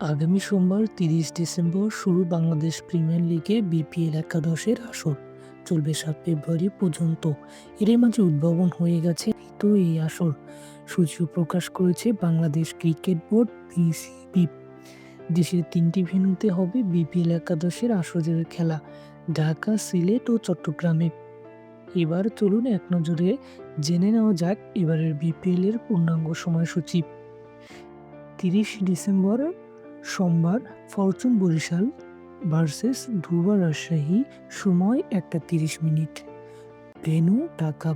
আগামী সোমবার ৩০ ডিসেম্বর শুরু বাংলাদেশ প্রিমিয়ার লিগে বিপিএল একাদশের আসর। চলবে ৭ ফেব্রুয়ারি পর্যন্ত। এরই মাঝে উদ্ভাবন হয়ে গেছে তো এই আসর। সূচিও প্রকাশ করেছে বাংলাদেশ ক্রিকেট বোর্ড বিসিবি। দেশের ৩টি ভেন্যুতে হবে বিপিএল একাদশের আসরের খেলা, ঢাকা, সিলেট ও চট্টগ্রামে। এবার চলুন এক নজরে জেনে নেওয়া যাক এবারের বিপিএল এর পূর্ণাঙ্গ সময়সূচি। ৩০ ডিসেম্বর সোমবার ফরচুন বরিশাল ভার্সেস ধুবা রাজশাহী, সময় ১টা ৩০ মিনিট, ভেন্যু ঢাকা।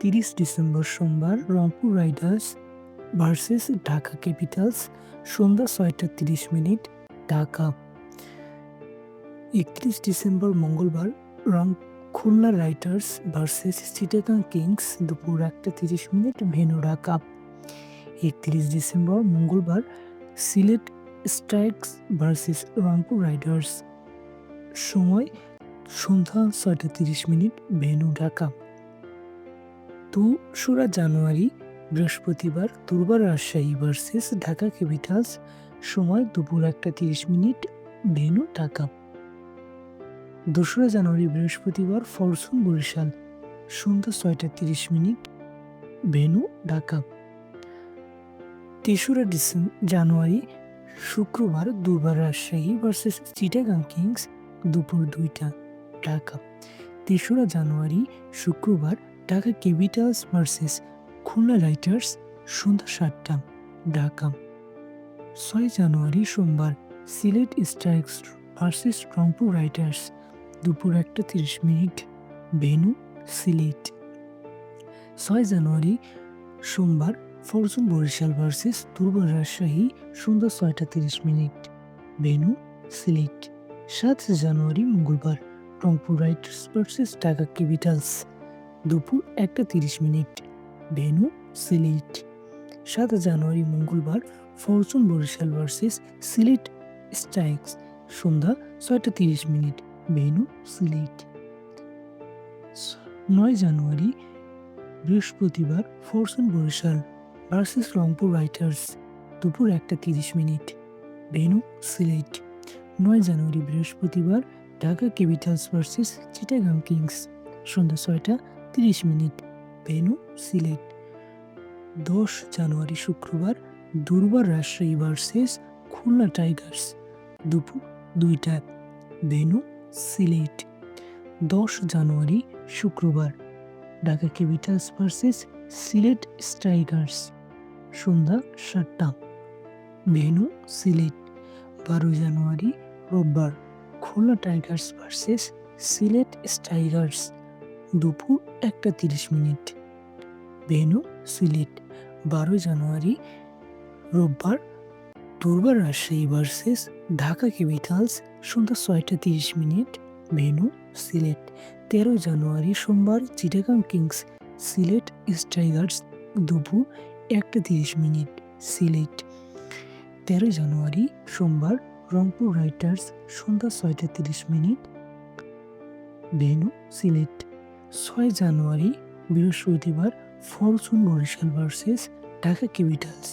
৩০ ডিসেম্বর সোমবার Rangpur Riders versus Dhaka Capitals, সন্ধ্যা ৬টা ৩০ মিনিট, ঢাকা। ৩১ ডিসেম্বর মঙ্গলবার Khulna Riders versus Chittagong Kings, দুপুর ১টা ৩০ মিনিট, ভেন্যু ঢাকা। ৩১ ডিসেম্বর মঙ্গলবার Sylhet Strikes versus Rangpur Riders, সময় সন্ধ্যা ৬টা ৩০ মিনিট, ভেন্যু ঢাকা। ২রা জানুয়ারি বৃহস্পতিবার দুর্বা রাজশাহী ভার্সেস ঢাকা ক্যাপিটালস, সময় দুপুর ১টা ৩০ মিনিট, ভেন্যু ঢাকা। ২রা জানুয়ারি বৃহস্পতিবার ফরচুন বরিশাল, সন্ধ্যা ৬টা ৩০ মিনিট, ভেন্যু ঢাকা। ৩রা জানুয়ারি শুক্রবার দুর্বা রাজশাহী ভার্সেস চিটাগাং কিংস, দুপুর ২টা, ঢাকা। ৩রা জানুয়ারি শুক্রবার Dhaka Capitals versus Khulna Riders, সন্ধ্যা ৭টা, ঢাকা। ৬ জানুয়ারি সোমবার Sylhet Strikes versus Rangpur Riders, দুপুর ১টা ৩০ মিনিট, ভেন্যু সিলেট। ৬ জানুয়ারি সোমবার ফরচুন বরিশাল ভার্সেস দুর্বা রাজশাহী, সন্ধ্যা ৬টা ৩০ মিনিট, ভেন্যু সিলেট। ৭ জানুয়ারি মঙ্গলবার Rangpur Riders versus Dhaka Capitals, দুপুর ১টা ৩০ মিনিট, ভেন্যু সিলেট। ৭ জানুয়ারি মঙ্গলবার Fortune Barishal versus Sylhet Strikes, সন্ধ্যা ৬টা ৩০ মিনিট, ভেন্যু সিলেট। ৯ জানুয়ারি বৃহস্পতিবার Fortune Barishal versus Rangpur Riders, দুপুর ১টা ৩০ মিনিট, ভেন্যু সিলেট। ৯ জানুয়ারি বৃহস্পতিবার Dhaka Capitals versus Chittagong Kings, সন্ধ্যা ৬টা ৩০ মিনিট, ভেন্যু সিলেট। ১০ জানুয়ারি শুক্রবার দুর্বা রাজশাহী ভার্সেস খুলনা টাইগার্স, দুপুর ২টা, ভেন্যু সিলেট। ১০ জানুয়ারি শুক্রবার Dhaka Capitals versus Sylhet Strikers, সন্ধ্যা ৭টা, ভেন্যু সিলেট। ১২ জানুয়ারি রোববার Khulna Tigers versus Sylhet Strikers, দুপুর ১টা ৩০ মিনিট, ভেন্যু সিলেট। ১২ জানুয়ারি রোববার দুর্বা রাজশাহী ভার্সেস ঢাকা ক্যাপিটালস, সন্ধ্যা ৬টা ৩০ মিনিট, ভেন্যু সিলেট। ১৩ জানুয়ারি সোমবার চিটাগাং কিংস সিলেট স্ট্রাইকার্স, দুপুর ১টা ৩০ মিনিট, সিলেট। ১৩ জানুয়ারি সোমবার রংপুর রাইডার্স, সন্ধ্যা ৬টা ৩০ মিনিট, ভেন্যু সিলেট। ৬ জানুয়ারি বৃহস্পতিবার Fortune Barishal versus Dhaka Capitals,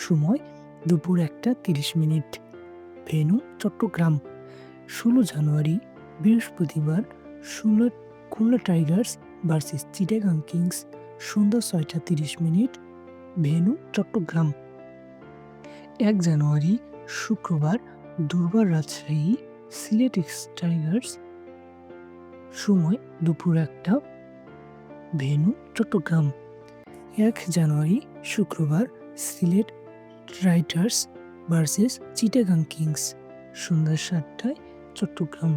সময় দুপুর ১টা ৩০ মিনিট, ভেন্যু চট্টগ্রাম। ১৬ জানুয়ারি বৃহস্পতিবার Khulna Tigers versus Chittagong Kings, সন্ধ্যা ৬টা ৩০ মিনিট, ভেন্যু চট্টগ্রাম। ১ জানুয়ারি শুক্রবার দুর্বা রাজশাহী সিলেট টাইগার্স, সময় দুপুর ১টা, ভেন্যু চট্টগ্রাম। ১ জানুয়ারি শুক্রবার Sylhet Riders versus Chittagong Kings, সন্ধ্যা ৭টায়, চট্টগ্রাম।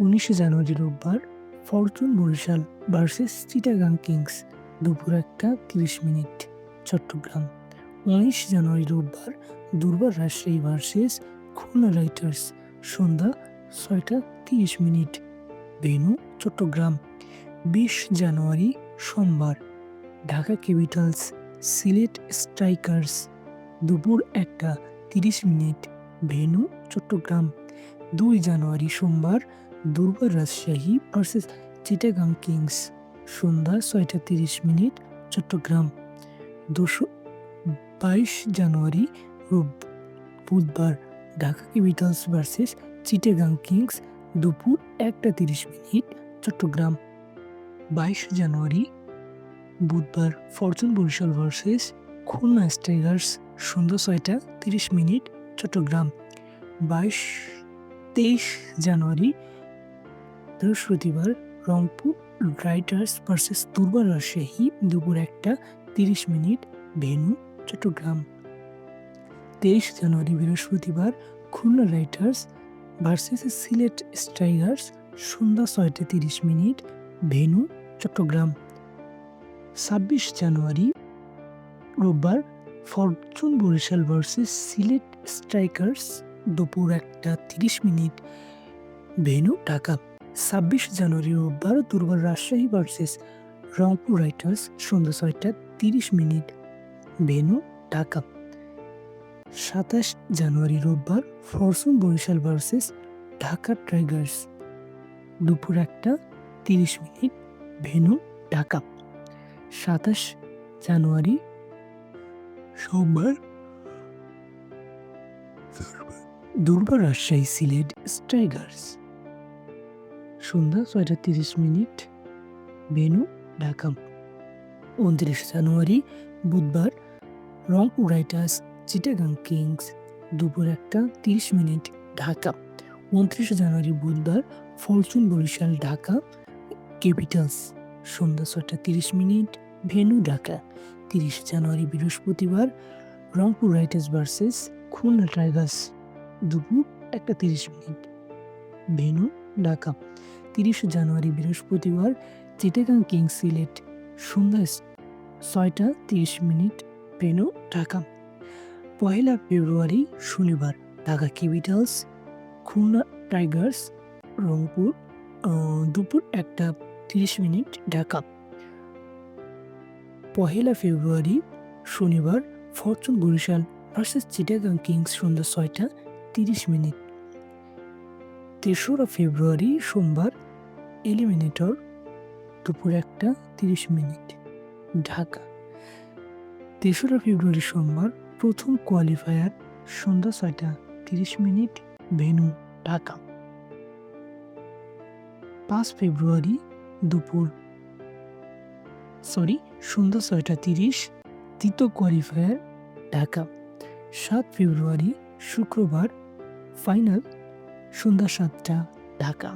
১৯ জানুয়ারি রোববার Fortune Barishal versus Chittagong Kings, দুপুর ১টা ৩০ মিনিট, চট্টগ্রাম। ১৯ জানুয়ারি রোববার দুর্বা রাজশাহী ভার্সেস খুলনা রাইডার্স, সন্ধ্যা ৬টা ৩০ মিনিট, ভেন্যু চট্টগ্রাম। ২০ জানুয়ারি সোমবার ঢাকা ক্যাপিটালস সিলেট স্ট্রাইকার্স, দুপুর ১টা ৩০ মিনিট, ভেন্যু চট্টগ্রাম। ২ জানুয়ারি সোমবার দুর্বা রাজশাহী ভার্সেস চিটাগাং কিংস, সন্ধ্যা ৬টা ৩০ মিনিট, চট্টগ্রাম। 22 জানুয়ারি বুধবার Dhaka Capitals versus Chittagong Kings দুপুর 1টা 30 মিনিট চট্টগ্রাম। 22 জানুয়ারি বুধবার Fortune Barishal versus Khulna Tigers সন্ধ্যা 6টা 30 মিনিট চট্টগ্রাম। 23 জানুয়ারি বৃহস্পতিবার রংপুর রাইডার্স ভার্সেস দুর্বার রাজশাহী দুপুর 1টা 30 মিনিট ভেন্যু চট্টগ্রাম। 23 জানুয়ারি বৃহস্পতিবার Khulna Riders versus Sylhet Tigers সন্ধ্যা 6টা 30 মিনিট ভেন্যু চট্টগ্রাম। 26 জানুয়ারি রোববার Fortune Barishal versus Sylhet Strikers দুপুর 1টা 30 মিনিট ভেন্যু ঢাকা। 26 জানুয়ারি রোববার দুর্বার রাজশাহী ভার্সেস রংপুর রাইডার্স সন্ধ্যা 6টা 30 মিনিট ভেন্যু ঢাকা। 27 জানুয়ারি রোববার Fortune Barishal versus Dhaka Tigers দুপুর 1টা 30 মিনিট ভেন্যু ঢাকা। 27 জানুয়ারি সোমবার দুর্বার রাজশাহী সিলেট টাইগার্স সন্ধ্যা 6টা 30 মিনিট ভেন্যু ঢাকা। 29 জানুয়ারি বুধবার রংপুর রাইডার্স চিটাগাং কিংস দুপুর 1টা 30 মিনিট ঢাকা। 29 জানুয়ারি বুধবার ফরচুন বরিশাল ঢাকা ক্যাপিটালস সন্ধ্যা 6টা 30 মিনিট ভেন্যু ঢাকা। 30 জানুয়ারি বৃহস্পতিবার Rangpur Riders versus Khulna Tigers দুপুর 1টা 30 মিনিট ভেন্যু ঢাকা। 30 জানুয়ারি বৃহস্পতিবার চিটাগাং কিংস সিলেট সন্ধ্যা 6টা 30 মিনিট ভেন্যু ঢাকা। 1 ফেব্রুয়ারি শনিবার ঢাকা ক্যাপিটালস খুলনা টাইগার্স রংপুর দুপুর 1টা 30 মিনিট ঢাকা। 1 ফেব্রুয়ারি শনিবার Fortune Barishal versus Chittagong Kings সন্ধ্যা 6টা 30 মিনিট। 3রা ফেব্রুয়ারি সোমবার এলিমিনেটর দুপুর 1টা 30 মিনিট ঢাকা। 3রা ফেব্রুয়ারি সোমবার প্রথম কোয়ালিফায়ার সন্ধ্যা 6টা 30 মিনিট ভেন্যু ঢাকা। 5 ফেব্রুয়ারি সন্ধ্যা 6টা 30 তৃতীয় কোয়ালিফায়ার ঢাকা। 7 ফেব্রুয়ারি শুক্রবার ফাইনাল সন্ধ্যা 7টা ঢাকা।